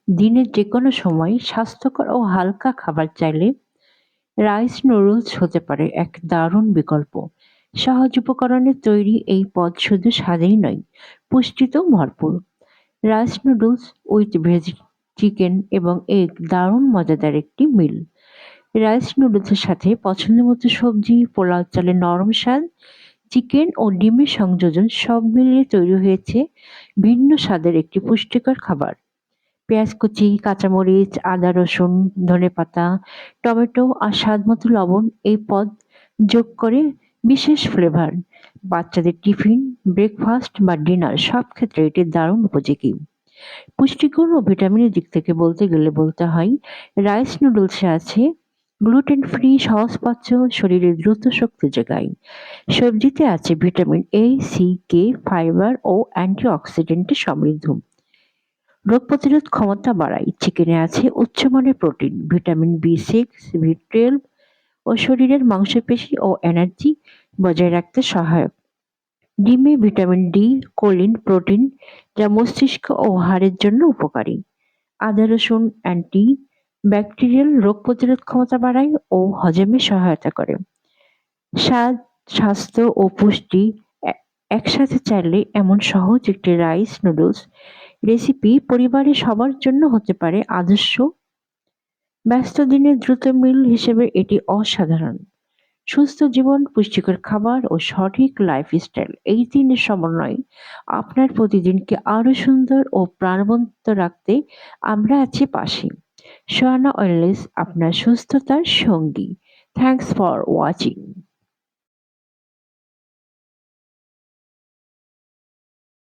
দিনের যেকোনো সময় স্বাস্থ্যকর ও হালকা খাবার চাইলে রাইস নুডলস হতে পারে এক দারুণ বিকল্প। সহজ উপকরণে তৈরি এই পদ শুধু স্বাদেই নয়, পুষ্টিতেও ভরপুর। Rice noodles with veg chicken এবং এগ দারুণ মজাদার একটি মিল। রাইস নুডলসের সাথে পছন্দমতো সবজি, পোলাও চালের নরম স্বাদ, চিকেন ও ডিমের সংযোজন সব মিলিয়ে তৈরি হয়েছে ভিন্ন স্বাদের একটি পুষ্টিকর খাবার। পেঁয়াজ কুচি, কাঁচামরিচ, আদা, রসুন, ধনেপাতা, টমেটো আর স্বাদমতো লবণ এই পদ যোগ করে বিশেষ ফ্লেভার। বাচ্চাদের টিফিন, ব্রেকফাস্ট বা ডিনার সব ক্ষেত্রে এটি দারুণ উপযোগী। পুষ্টিগুণ ও ভিটামিনের দিক থেকে বলতে গেলে বলতে হয় রাইস নুডলসে আছে গ্লুটেন ফ্রি, সহজপাচ্য, শরীরে দ্রুত শক্তি যোগায়। সবজিতে আছে vitamin A, C, K, fibre ও অ্যান্টিঅক্সিডেন্টে সমৃদ্ধ, রোগ প্রতিরোধ ক্ষমতা বাড়ায়। চিকেনে আছে উচ্চমানের প্রোটিন, ভিটামিন বি6, বি12 ও শরীরের মাংসপেশি ও এনার্জি বজায় রাখতে সহায়ক। ডিমে ভিটামিন ডি, কোলিন, প্রোটিন যা মস্তিষ্ক ও হাড়ের জন্য উপকারী। আদা রসুন অ্যান্টি ব্যাকটেরিয়াল, রোগ প্রতিরোধ ক্ষমতা বাড়ায় ও হজমে সহায়তা করে। স্বাদ, স্বাস্থ্য ও পুষ্টি এ- একসাথে চাইলে এমন সহজ একটি রাইস নুডলস রেসিপি পরিবারের সবার জন্য হতে পারে আদর্শ। ব্যস্ত দিনে দ্রুত মিল হিসেবে এটি অসাধারণ। সুস্থ জীবন, পুষ্টিকর খাবার ও সঠিক লাইফস্টাইল এই তিনের সমন্বয় আপনার প্রতিদিনকে আরো সুন্দর ও প্রাণবন্ত রাখতে আমরা আছি পাশে। সোয়ানা ওয়েলনেস, আপনার সুস্থতার সঙ্গী। Thanks for watching.